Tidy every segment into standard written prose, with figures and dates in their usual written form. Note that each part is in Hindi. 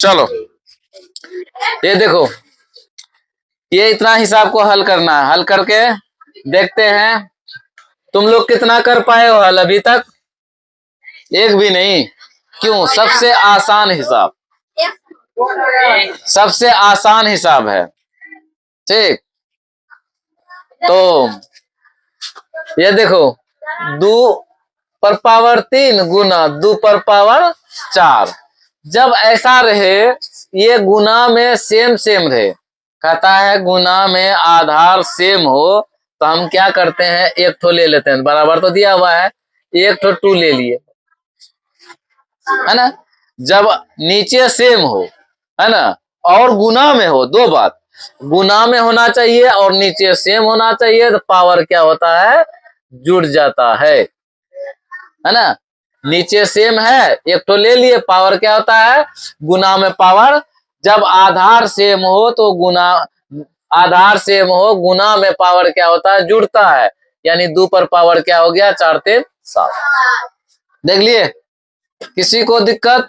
चलो ये देखो, ये इतना हिसाब को हल करना है। हल करके देखते हैं तुम लोग कितना कर पाए हो हल अभी तक। एक भी नहीं। क्यों? सबसे आसान हिसाब, सबसे आसान हिसाब है। ठीक, तो ये देखो, 2 पर पावर 3 गुना 2 पर पावर 4। जब ऐसा रहे, ये गुना में सेम सेम रहे, कहता है गुना में आधार सेम हो, तो हम क्या करते हैं, एक ठो ले लेते हैं। बराबर तो दिया हुआ है, एक ठो 2 ले लिए, है ना। जब नीचे सेम हो, है ना, और गुना में हो, दो बात, गुना में होना चाहिए और नीचे सेम होना चाहिए, तो पावर क्या होता है, जुड़ जाता है ना। नीचे सेम है, एक तो ले लिए, पावर क्या होता है, गुना में पावर। जब आधार सेम हो तो गुना, आधार सेम हो, गुना में पावर क्या होता है, जुड़ता है। यानी 2 पर पावर क्या हो गया, 4 3 7। देख लिए, किसी को दिक्कत?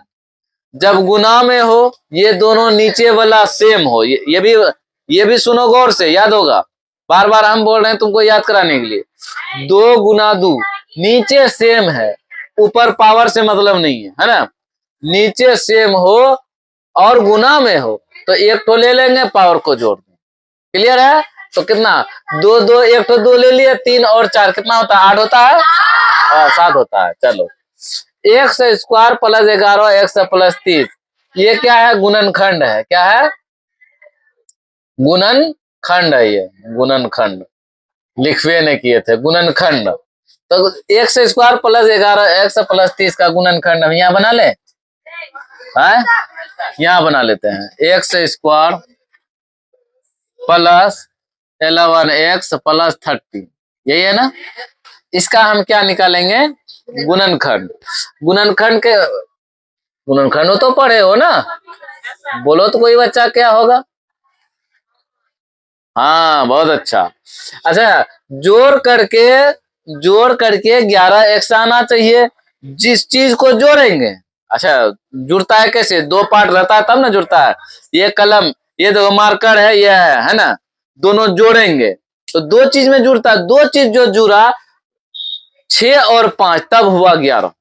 जब गुना में हो, ये दोनों नीचे वाला सेम हो, ये भी सुनो गौर से, याद होगा। बार बार हम बोल रहे हैं तुमको याद कराने के लिए। 2 गुना 2, नीचे सेम है, ऊपर पावर से मतलब नहीं है ना। नीचे सेम हो और गुना में हो, तो एक तो ले लेंगे, पावर को जोड़ दें। क्लियर है? तो कितना, 2 2, एक तो 2 ले लिए, 3 और 4 कितना होता है, 8 होता है और 7 होता है। चलो, x square plus 11 x plus 30, ये क्या है, गुणनखंड है। क्या है, गुणनखंड है। ये गुणनखंड लिखवे ने किए थे, गुणनखंड। तो x square plus 11 x plus 30 का गुणनखंड हम यहाँ बना ले, यहाँ बना लेते हैं। x square plus 11x plus 30, यही है ना। इसका हम क्या निकालेंगे, गुणनखंड। गुणनखंड के, गुणनखंड तो पढ़े हो ना, बोलो तो कोई बच्चा क्या होगा। हाँ, बहुत अच्छा। अच्छा, जोड़ करके 11x आना चाहिए, जिस चीज को जोड़ेंगे। अच्छा, जुड़ता है कैसे, 2 पार्ट रहता है तब ना जुड़ता है। ये कलम, ये देखो मार्कर है, ये है ना, दोनों जोड़ेंगे तो 2 चीज में जुड़ता है। 2 चीज जो जुड़ा, 6 और 5, तब हुआ 11।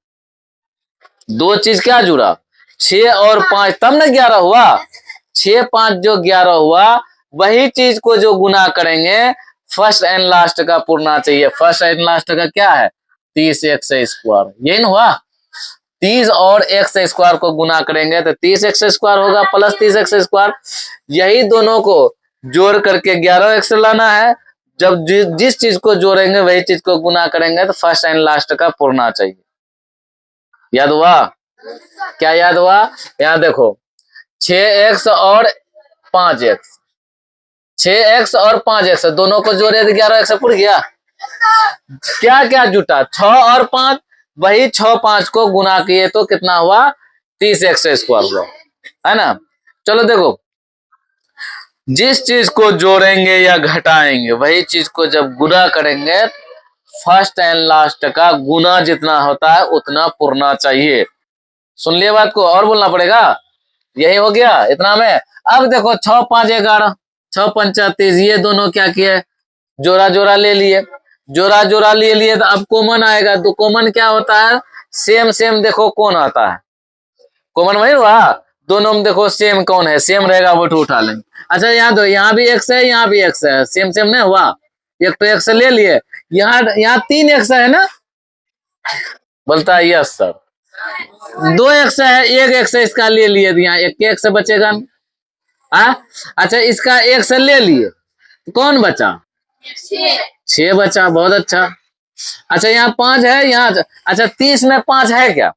2 चीज क्या जुड़ा, 6 और 5, तब ना 11 हुआ। 6 5 जो 11 हुआ, वही चीज को जो गुना करेंगे, फर्स्ट एंड लास्ट का पूर्णा चाहिए। फर्स्ट एंड लास्ट का क्या है, 30x स्क्वायर, यही ना हुआ। 30 और x स्क्वायर को गुना करेंगे तो 30x स्क्वायर होगा प्लस 30x स्क्वायर। यही दोनों को जोड़ करके 11x लाना है। जब जिस चीज को जोड़ेंगे वही चीज को गुना करेंगे, तो फर्स्ट एंड लास्ट का पूर्णा चाहिए। याद हुआ? क्या याद हुआ? यहाँ देखो, 6x और 5x, 6x और 5x दोनों को जोड़े तो 11x पूर गया। क्या क्या जुटा, 6 और 5, वही 6 5 को गुना किए तो कितना हुआ, 30x स्क्वायर हुआ, है ना। चलो देखो, जिस चीज को जोड़ेंगे या घटाएंगे, वही चीज को जब गुना करेंगे, फर्स्ट एंड लास्ट का गुना जितना होता है उतना पूर्णा चाहिए। सुन लिए बात को, और बोलना पड़ेगा। यही हो गया इतना में। अब देखो, 6 5 11, 6 5 30, ये दोनों क्या किए, जोड़ा जोड़ा ले लिए। जोड़ा जोड़ा ले लिए तो अब कॉमन आएगा, तो कॉमन क्या होता है, सेम सेम देखो कौन आता है, कॉमन वही हुआ। दोनों में देखो सेम कौन है, सेम रहेगा वो तो उठा लेंगे। अच्छा, यहाँ दो, यहाँ भी x है, यहाँ भी x है, सेम सेम नहीं हुआ। एक तो x ले लिए, यहाँ 3x है ना, बोलता है यस सर। 2x है, 1x है, इसका ले लिए, यहाँ 1x बचेगा। अच्छा, इसका 1 ले लिए, कौन बचा, 6 बचा, बहुत अच्छा। अच्छा, यहाँ 5 है, यहाँ, अच्छा 30 में 5 है क्या,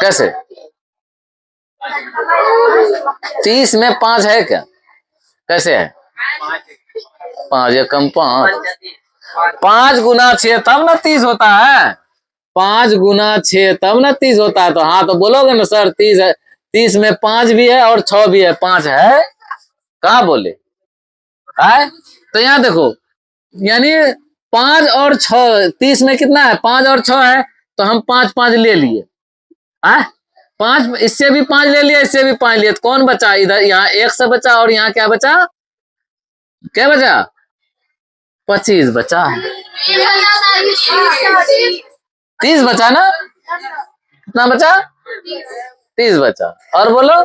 कैसे, 30 में 5 है क्या, कैसे है, 5 एकम 5, 5 गुना 6 तब ना 30 होता है, 5 गुना 6 तब ना 30 होता है। तो हाँ, तो बोलोगे ना सर 30 है, 30 में 5 भी है और 6 भी है, 5 है, कहा बोले है। तो यहाँ देखो, यानी 5 और 6, 30 में कितना है, 5 और 6 है, तो हम 5 5 ले लिए, 5, इससे भी 5 ले लिया, इससे भी 5 लिया, तो कौन बचा इधर? यहाँ 1 से बचा और यहाँ क्या बचा? क्या बचा? 25 बचा, 30 बचा ना? कितना बचा? 30 बचा। और बोलो,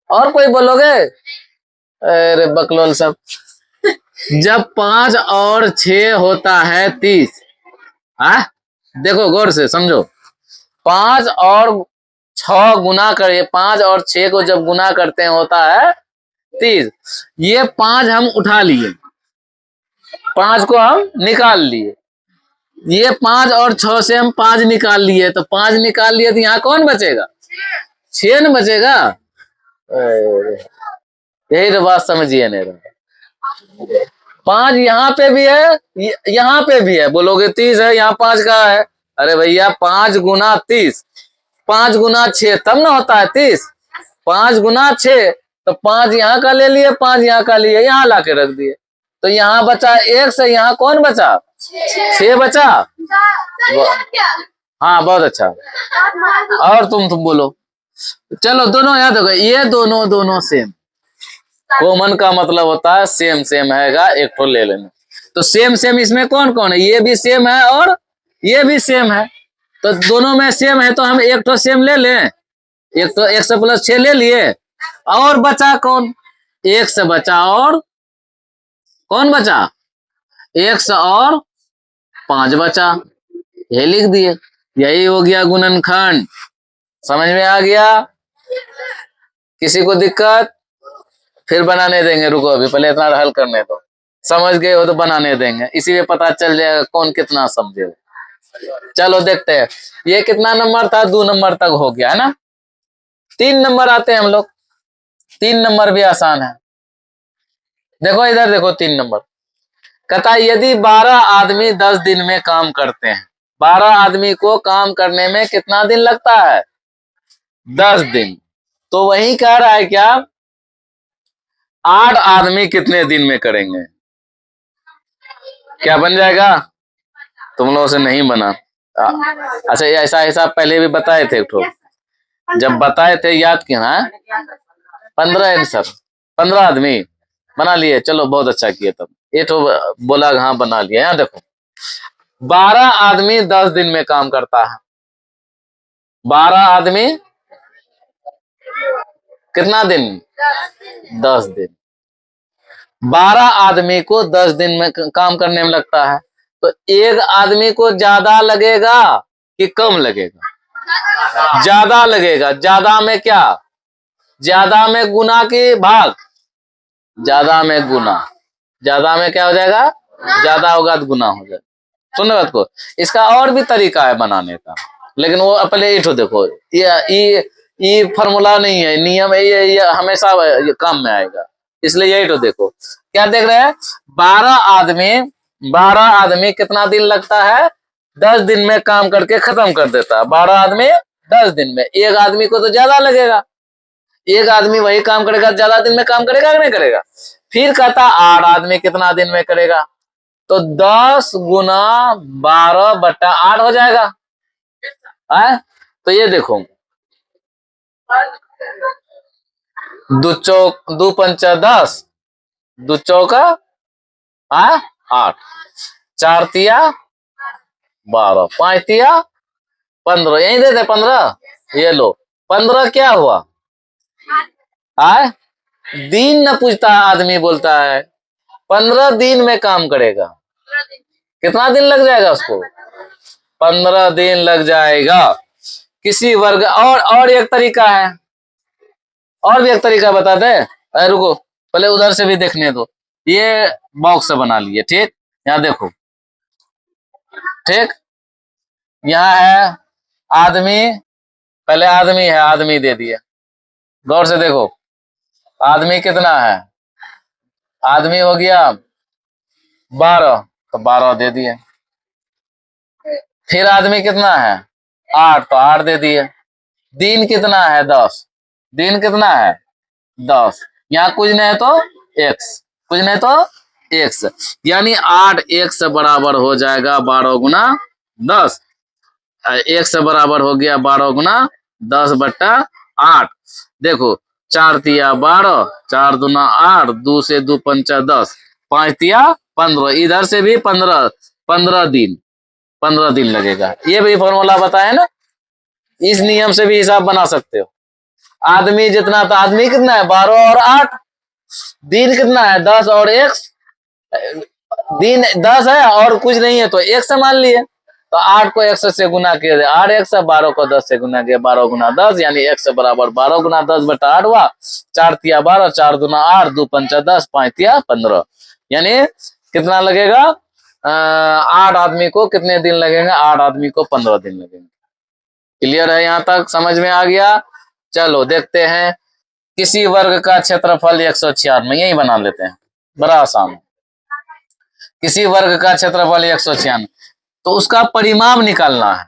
और कोई बोलोगे? अरे बकलोल सब। जब 5 और 6 होता है 30, देखो गौर से समझो, 5 और 6 गुना करे, 5 और 6 को जब गुना करते हैं होता है 30। ये 5 हम उठा लिए, 5 को हम निकाल लिए, ये 5 और 6 से हम 5 निकाल लिए, तो 5 निकाल लिए तो यहाँ कौन बचेगा? 6 न बचेगा। यही तो बात समझिए नहीं रहा। 5 यहाँ पे भी है, यहाँ पे भी है, बोलोगे 30 है, यहाँ 5 का है। अरे भैया 5 गुना 30, 5 गुना 6 तब ना होता है 30। 5 गुना 6, तो 5 यहाँ का ले लिए, 5 यहाँ का लिए, यहाँ ला के रख दिए, तो यहाँ बचा 1 से यहाँ कौन बचा? 6 बचा। हाँ बहुत अच्छा। और तुम बोलो। चलो दोनों याद हो गए, ये दोनों सेम। कॉमन का मतलब होता है सेम सेम हैगा, एक तो ले लेना। तो सेम सेम इसमें कौन कौन है? ये भी सेम है और ये भी सेम है, तो दोनों में सेम है, तो हम एक तो सेम ले लें। एक तो 1 से प्लस 6 ले लिए, और बचा कौन? 1 से बचा, और कौन बचा? 1 से और 5 बचा, ये लिख दिए। यही हो गया गुणनखंड। समझ में आ गया? किसी को दिक्कत? फिर बनाने देंगे, रुको अभी पहले इतना हल करने दो। समझ गए हो तो बनाने देंगे, इसी में पता चल जाएगा कौन कितना समझे। चलो देखते हैं, ये कितना नंबर था? 2 नंबर तक हो गया है ना। 3 नंबर आते हैं हम लोग। 3 नंबर भी आसान है। देखो इधर देखो, 3 नंबर कहता यदि 12 आदमी 10 दिन में काम करते हैं, 12 आदमी को काम करने में कितना दिन लगता है? 10 दिन। तो वही कह रहा है क्या 8 आदमी कितने दिन में करेंगे? क्या बन जाएगा? तुम लोगों से नहीं बना। अच्छा ऐसा ऐसा पहले भी बताए थे, तो जब बताए थे याद किया है? 15 आंसर, 15 आदमी बना लिए। चलो बहुत अच्छा किया। तब ये तो बोला हाँ बना लिया। यहाँ देखो 12 आदमी 10 दिन में काम करता है। 12 आदमी कितना दिन? 10 दिन। 12 आदमी को 10 दिन में काम करने में लगता है, तो एक आदमी को ज्यादा लगेगा कि कम लगेगा? ज्यादा लगेगा। ज्यादा में क्या? ज्यादा में गुना की भाग? ज्यादा में गुना। ज्यादा में क्या हो जाएगा? ज्यादा होगा तो गुना हो जाएगा। सुनो बात को, इसका और भी तरीका है बनाने का, लेकिन वो पहले इठो देखो, ये फॉर्मूला नहीं है, नियम है, ये हमेशा ये काम में आएगा, इसलिए यही तो देखो। क्या देख रहे हैं? 12 आदमी कितना दिन लगता है? 10 दिन में काम करके खत्म कर देता है। 12 आदमी 10 दिन में। एक आदमी को तो ज्यादा लगेगा, एक आदमी वही काम करेगा, ज्यादा दिन में काम करेगा कि नहीं करेगा? फिर कहता 8 आदमी कितना दिन में करेगा? तो 10 गुना 12 बटा 8 हो जाएगा। तो ये देखो, 2 पंचा 10, 2 चौका 8, 4 तिया 12, 5 तिया 15, यही दे दे 15। ये लो 15 क्या हुआ? दिन न पूछता है, आदमी बोलता है 15 दिन में काम करेगा। कितना दिन लग जाएगा उसको? 15 दिन लग जाएगा। किसी वर्ग और एक तरीका है, और भी एक तरीका बता दे। रुको पहले उधर से भी देखने दो। ये बॉक्स बना लिए, ठीक? यहाँ देखो, ठीक, यहाँ है आदमी, पहले आदमी है, आदमी दे दिए। गौर से देखो, आदमी कितना है? आदमी हो गया 12, तो 12 दे दिए। फिर आदमी कितना है? 8, तो 8 दे दिए। दिन कितना है? 10। दिन कितना है? 10। यहाँ कुछ नहीं तो x, कुछ नहीं तो x, यानी 8 x बराबर हो जाएगा 12 गुना 10। x बराबर हो गया 12 गुना 10/8। देखो 4 तिया 12, 4 दूना 8, 2 से 2 पंचा 10, 5 तिया 15, इधर से भी 15, 15 दिन, 15 दिन लगेगा। ये भी फॉर्मूला बताया ना, इस नियम से भी हिसाब बना सकते हो। आदमी जितना, तो आदमी कितना है 12 और 8, दिन कितना है 10 और 1, दिन 10 है और कुछ नहीं है तो 1 से मान लिए, तो 8 को 1 से गुना किया, 8 1 से, 12 को 10 से गुना किया, 12 गुना 10 यानी 1 से बराबर 12 गुना 10/8 हुआ। 4 तिया 12, 4 दूना 8, 2 पंचा 10, 5 तिया 15, यानी कितना लगेगा 8 आदमी को कितने दिन लगेंगे, 8 आदमी को 15 दिन लगेंगे। क्लियर है, यहां तक समझ में आ गया। चलो देखते हैं, किसी वर्ग का क्षेत्रफल 196, यही बना लेते हैं, बड़ा आसान है। किसी वर्ग का क्षेत्रफल 196, तो उसका परिमाप निकालना है।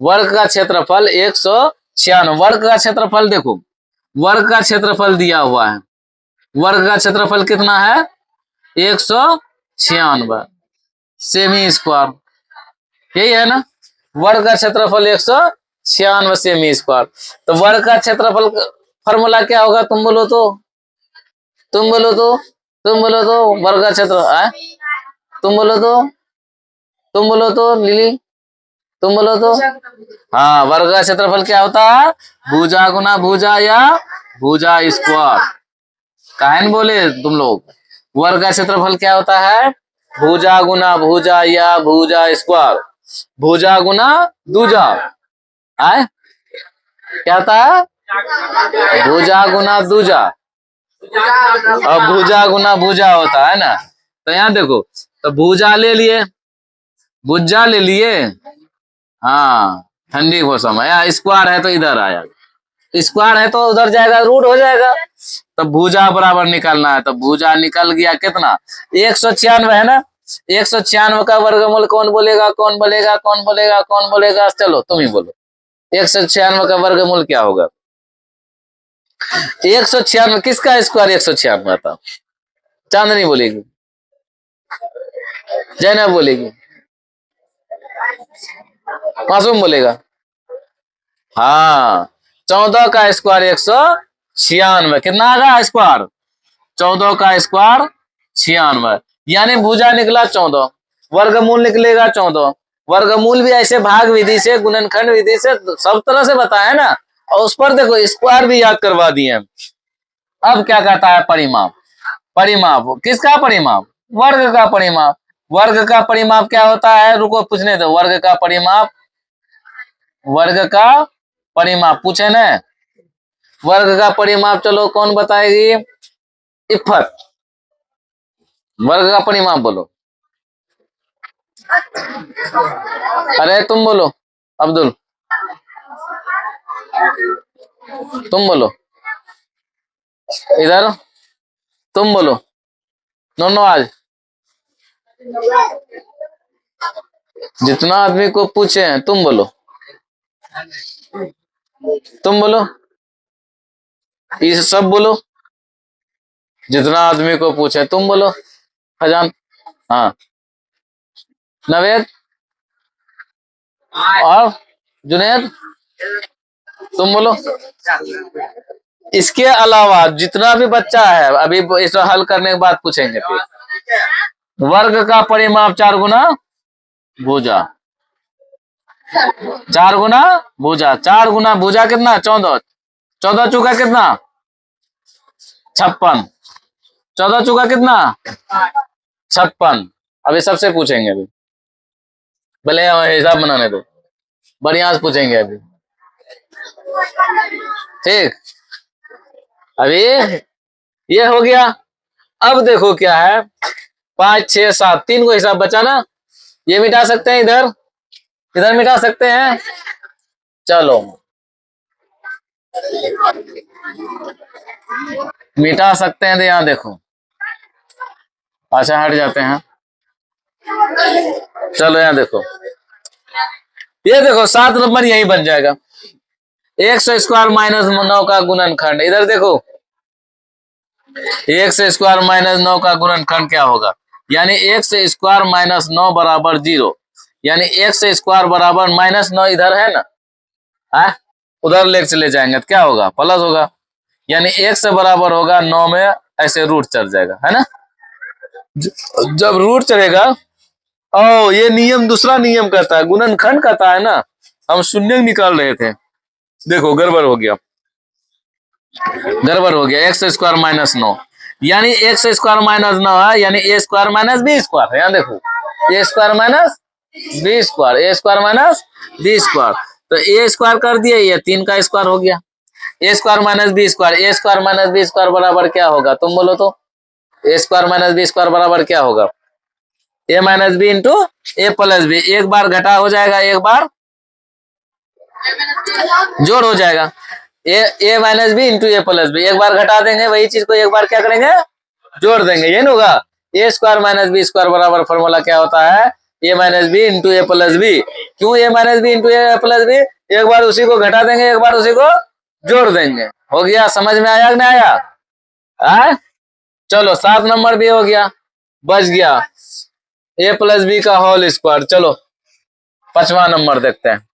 वर्ग का क्षेत्रफल 196, वर्ग का क्षेत्रफल देखो, वर्ग का क्षेत्रफल दिया हुआ है, वर्ग का क्षेत्रफल कितना है 196 सेमी स्क्वायर, यही है ना। वर्ग का क्षेत्रफल 196 सेमी स्क्वायर, तो वर्ग का क्षेत्रफल फॉर्मूला क्या होगा, तुम बोलो तो, तुम बोलो तो, तुम बोलो तो, वर्ग का क्षेत्र, तुम बोलो तो, तुम बोलो तो लिली, तुम बोलो तो। हाँ, वर्ग का क्षेत्रफल क्या होता है, भुजा गुना भुजा या भुजा स्क्वायर। काहे बोले तुम लोग, वर्ग का क्षेत्रफल क्या होता है, भुजा गुना भुजा या भुजा स्क्वायर, भुजा गुना दूजा है, क्या होता है भुजा गुना दूजा, और भुजा गुना भुजा होता है ना। तो यहाँ देखो, तो भुजा ले लिए, भुजा ले लिए, हाँ ठंडी मौसम है, यहाँ स्क्वायर है तो इधर आया, स्क्वायर है तो उधर जाएगा, रूट हो जाएगा। तो भुजा बराबर निकालना है, तो भुजा निकल गया कितना 196 है ना। 196 का वर्गमूल कौन बोलेगा, कौन बोलेगा, कौन बोलेगा, कौन बोलेगा, चलो तुम ही बोलो। 196 का वर्गमूल क्या होगा, 196 किसका स्क्वायर 196 आता, चांदनी बोलेगी, जैनब बोलेगी, मासूम बोलेगा। हाँ, 14 का स्क्वायर 196, कितना आएगा स्क्वायर, 14 का स्क्वायर 96, यानी भुजा निकला 14, वर्गमूल निकलेगा 14। वर्गमूल भी ऐसे भाग विधि से, गुणनखंड विधि से, सब तरह से बताया ना, और उस पर देखो स्क्वायर भी याद करवा दिए। अब क्या कहता है परिमाप, परिमाप किसका परिमाप, वर्ग का परिमाप। वर्ग का परिमाप क्या होता है, रुको पूछने दो, वर्ग का परिमाप, वर्ग का परिमाप पूछे न, वर्ग का परिमाप चलो कौन बताएगी, इफ्फत, वर्ग का परिमाप बोलो, अरे तुम बोलो अब्दुल, तुम बोलो इधर, तुम बोलो दोनों, आज जितना आदमी को पूछे हैं तुम बोलो, तुम बोलो, ये सब बोलो, जितना आदमी को पूछे तुम बोलो, खजान, हाँ नवेद और जुनेद, तुम बोलो। इसके अलावा जितना भी बच्चा है, अभी इसे हल करने के बाद पूछेंगे फिर। वर्ग का परिमाप 4 गुना भुजा, 4 गुना भुजा, 4 गुना भुजा कितना 14, 14 चुका कितना 56, 14 चुका कितना 56। अभी सबसे पूछेंगे, अभी भले हिसाब बनाने दो, बढ़िया से पूछेंगे अभी, ठीक। अभी ये हो गया, अब देखो क्या है, 5 6 7, 3 को हिसाब बचा ना, ये मिटा सकते हैं, इधर इधर मिटा सकते हैं, चलो मिटा सकते हैं, तो यहाँ देखो, अच्छा हट जाते हैं, चलो यहाँ देखो, ये देखो 7 नंबर यही बन जाएगा, 100 स्क्वायर माइनस 9 का गुणनखंड, इधर देखो 100 स्क्वायर माइनस 9 का गुणनखंड क्या होगा, यानी 100 स्क्वायर माइनस 9 बराबर 0, यानी 100 स्क्वायर बराबर -9 इधर है ना, है उधर लेके चले जाएंगे तो क्या होगा, प्लस होगा, यानी 1 से बराबर होगा 9 में ऐसे रूट चढ़ जाएगा, है ना। जब रूट चढ़ेगा, ओ ये नियम दूसरा नियम कहता है, गुणनखंड कहता है ना, हम शून्य निकाल रहे थे, देखो गड़बड़ हो गया, गड़बड़ हो गया। एक्स स्क्वायर माइनस 9 यानी एक्स स्क्वायर माइनस 9 है, यानी ए स्क्वायर माइनस बी स्क्वायर है। यहाँ देखो ए square minus B square, A square minus B square, तो ए स्क्वायर कर दिया, ये 3 का स्क्वायर हो गया। ए square minus B square, A square minus B square बराबर क्या होगा, तुम बोलो तो। ए स्क्वायर माइनस बी स्क्वायर बराबर क्या होगा, ए माइनस बी इंटू ए प्लस बी, एक बार घटा हो जाएगा, एक बार जोड़ हो जाएगा। ए माइनस बी इंटू ए प्लस बी, एक बार घटा देंगे, वही चीज को एक बार क्या करेंगे, जोड़ देंगे, ये ना होगा। ए स्क्वायर माइनस बी स्क्वायर बराबर फॉर्मूला क्या होता है, ए माइनस बी इंटू ए प्लस बी। क्यों ए माइनस बी इंटू ए प्लस बी, एक बार उसी को घटा देंगे, एक बार उसी को जोड़ देंगे। हो गया, समझ में आया कि नहीं आया? आए? चलो 7 नंबर भी हो गया, बच गया ए प्लस बी का होल स्क्वायर। चलो 5वां नंबर देखते हैं।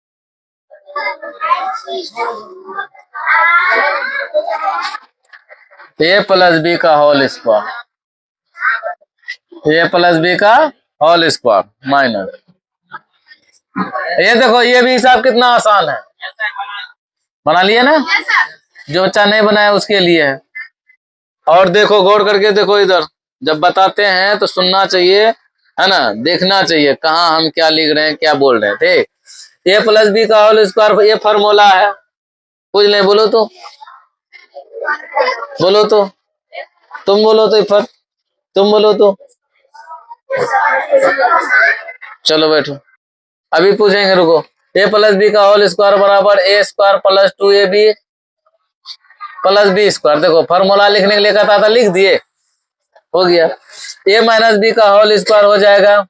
ए प्लस बी का होल स्क्वायर, ए प्लस बी का होल स्क्वायर माइनस, ये देखो ये भी हिसाब कितना आसान है, बना लिए ना। जो बच्चा नहीं बनाया उसके लिए है। और देखो गौर करके देखो, इधर जब बताते हैं तो सुनना चाहिए, है ना, देखना चाहिए कहाँ हम क्या लिख रहे हैं, क्या बोल रहे हैं। ठीक, ए प्लस बी का होल स्क्वायर ये फॉर्मूला है, कुछ नहीं, बोलो तो, बोलो तो, तुम बोलो तो, फिर तुम बोलो तो। चलो बैठो, अभी पूछेंगे, रुको। ए प्लस बी का होल स्क्वायर बराबर A square plus 2ab plus B square. देखो फॉर्मूला लिखने के लिए कहता था, लिख दिए, हो गया। ए माइनस बी का होल स्क्वायर हो जाएगा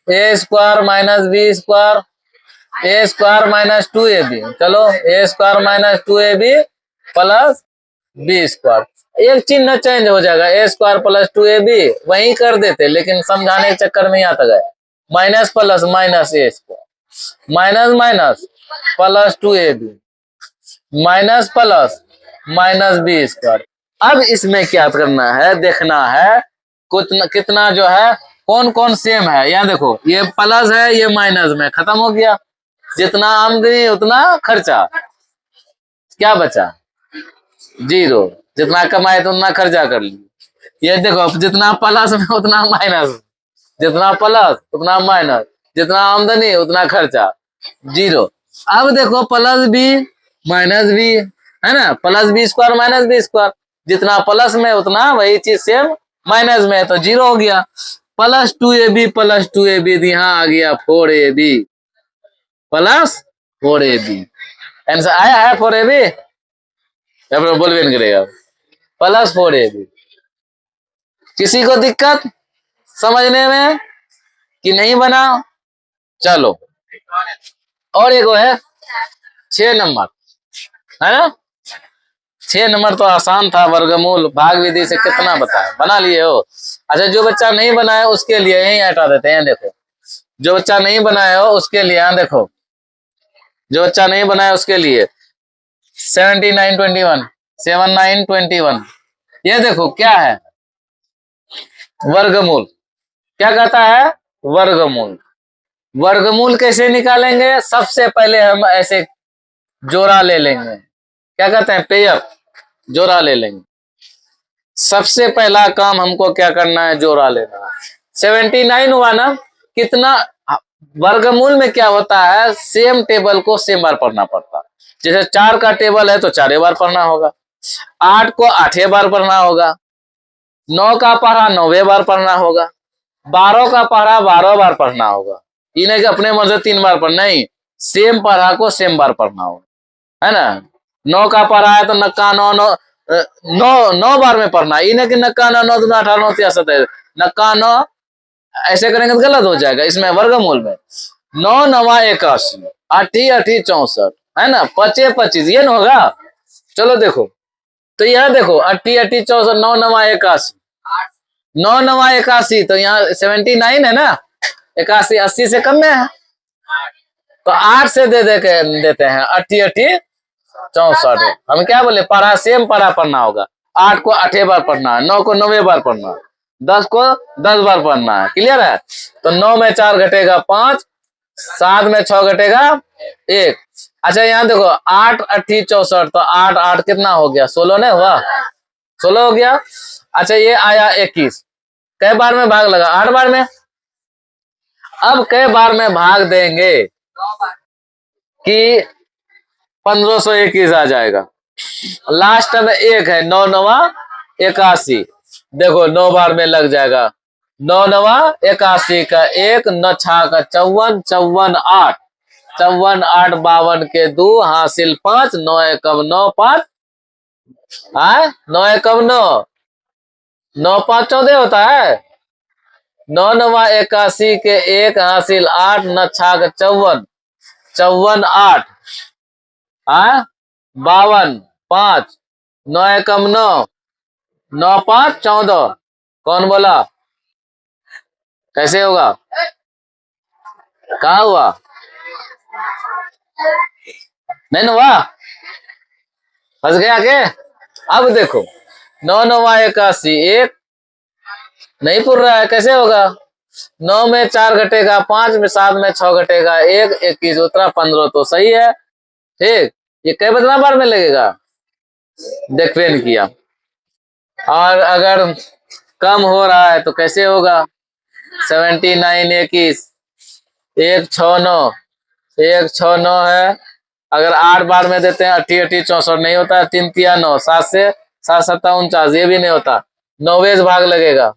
A square minus B square, A square minus 2ab, चलो A square minus 2ab plus B square, एक चिन्ह चेंज हो जाएगा, ए स्क्वायर प्लस 2ab वही कर देते, लेकिन समझाने के चक्कर में आता गया, minus plus minus A square minus minus plus 2ab minus plus minus B square. अब इसमें क्या करना है, देखना है कितना जो है, कौन कौन सेम है। यहाँ देखो ये प्लस है, ये माइनस में, खत्म हो गया, जितना आमदनी उतना खर्चा, क्या बचा, 0, जितना कमाए तो उतना खर्चा कर लिए। ये देखो जितना प्लस में उतना माइनस, जितना प्लस उतना माइनस, जितना आमदनी उतना खर्चा, 0। अब देखो प्लस बी माइनस बी, है ना, plus B square minus B square, जितना प्लस में उतना वही चीज सेम माइनस में, तो 0 हो गया। प्लस 2ab प्लस 2ab, यहाँ आ गया 4ab प्लस 4ab, आंसर आया है 4ab, बोलबे नहीं करेगा, प्लस 4ab। किसी को दिक्कत समझने में कि नहीं बना? चलो और एक है 6 नंबर, है ना, 6 नंबर तो आसान था, वर्गमूल भाग विधि से कितना बताया, बना लिए हो। अच्छा जो बच्चा नहीं बनाया उसके लिए यही हटा देते हैं, देखो जो बच्चा नहीं बनाया हो उसके लिए, यहाँ देखो जो बच्चा नहीं बनाया उसके लिए 7921 7921, ये देखो क्या है, वर्गमूल, क्या कहता है, वर्गमूल। वर्गमूल कैसे निकालेंगे, सबसे पहले हम ऐसे जोड़ा ले लेंगे, क्या कहते हैं, पेयर, जोड़ा ले लेंगे। सबसे पहला काम हमको क्या करना है, जोड़ा लेना। 79 हुआ ना, कितना, वर्गमूल में क्या होता है, सेम टेबल को सेम बार पढ़ना पड़ता है। जैसे 4 का टेबल है तो 4 बार पढ़ना होगा, 8 को 8 बार पढ़ना होगा, 9 का पढ़ा 9 बार पढ़ना होगा, 12 का पढ़ा 12 बार पढ़ना होगा। ये नहीं कि अपने मन से 3 बार पढ़ना, नहीं, सेम पढ़ा को सेम बार पढ़ना होगा, है ना। 9 का पढ़ा है तो नक्का 9 बार में पढ़ना, ये नहीं कि नक्का 9 9 दूना 18 9 63 है, नक्का 9 ऐसे करेंगे तो गलत हो जाएगा। इसमें वर्गमूल में 9 9 81, 8 8 64, है ना, 5 25, ये ना होगा। चलो देखो, तो यह देखो 8 8 64, 9 9 81, 9 9 81, तो यहाँ 79 है ना, 81 80 से कम में है, तो 8 से देते हैं 80 80 64। हम क्या बोले, पढ़ा सेम पढ़ा पढ़ना होगा। 8 को 8 बार पढ़ना है, 9 को 9 बार पढ़ना है, 10 को 10 बार पढ़ना है। क्लियर है? तो 9 में 4 घटेगा 5, 7 में 6 घटेगा 1। अच्छा यहाँ देखो 8 80 64, तो 8 8 कितना हो गया, 16 नहीं हुआ, 16 हो गया। अच्छा ये आया 21, कई बार में भाग लगा, 8 बार में। अब कई बार में भाग देंगे कि 1521 आ जाएगा। लास्ट में एक है, 9 9 81। देखो 9 बार में लग जाएगा, 9 9 81 का 1, 9 6 का 54, 54 8, 54 8 52 के 2 हासिल 5, 9 एकम 9 5, 9 एकम 9, 9 5 14 होता है। 9 9 81 के 1 हासिल 8, 9 6 का 54, 54 8, 52 5, 9 एकम 9, 9 5 14। कौन बोला? कैसे होगा? कहा हुआ? नहीं ना हुआ, फंस गया के? अब देखो 9 9 81, 1 नहीं पूर रहा है, कैसे होगा? 9 में 4 घटेगा 5, में 7 में 6 घटेगा 1, 21 उतरा 15, तो सही है। ठीक, ये कई बदला बार में लगेगा, देखते नहीं किया। और अगर कम हो रहा है तो कैसे होगा? 79 21, 1 6 9, 1 6 9 है। अगर 8 बार में देते हैं 80 80 64 नहीं होता है, 3 3 9, 7 से 7 7 49, ये भी नहीं होता। 9वें से भाग लगेगा,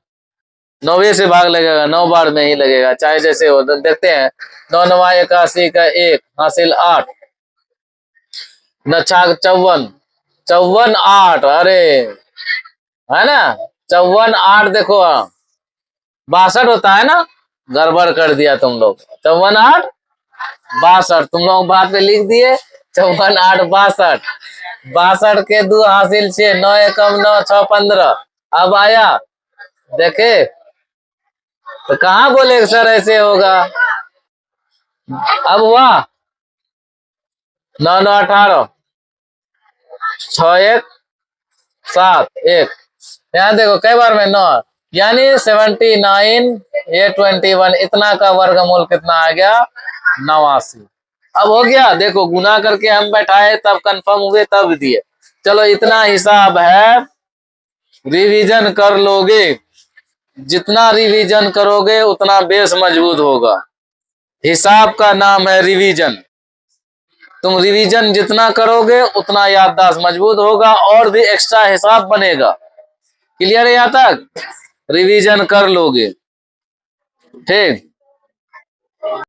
9वें से भाग लगेगा, 9 बार में ही लगेगा, चाहे जैसे हो। देखते हैं 9 9 81 का 1 हासिल 8, 9 6 54, 54 8, अरे है ना, 54 8 देखो 62 होता है ना, गड़बड़ कर दिया तुम लोग। 54 8 62, तुम लोग बात पे लिख दिए 54 8 62, 62 के 2 हासिल 6, 9 एकम 9 6 15। अब आया, देखे तो कहाँ बोले सर ऐसे होगा? अब हुआ 9 9 18, 6 1 7 1। यहाँ देखो कई बार में 9, यानी 79 ये 21, इतना का वर्गमूल कितना आ गया? 89। अब हो गया, देखो गुना करके हम बैठाए तब कंफर्म हुए तब दिए। चलो इतना हिसाब है, रिवीजन कर लोगे, जितना रिवीजन करोगे उतना बेस मजबूत होगा। हिसाब का नाम है रिवीजन। तुम रिवीजन जितना करोगे उतना याददाश्त मजबूत होगा और भी एक्स्ट्रा हिसाब बनेगा। क्लियर है यहाँ तक? रिवीजन कर लोगे, ठीक।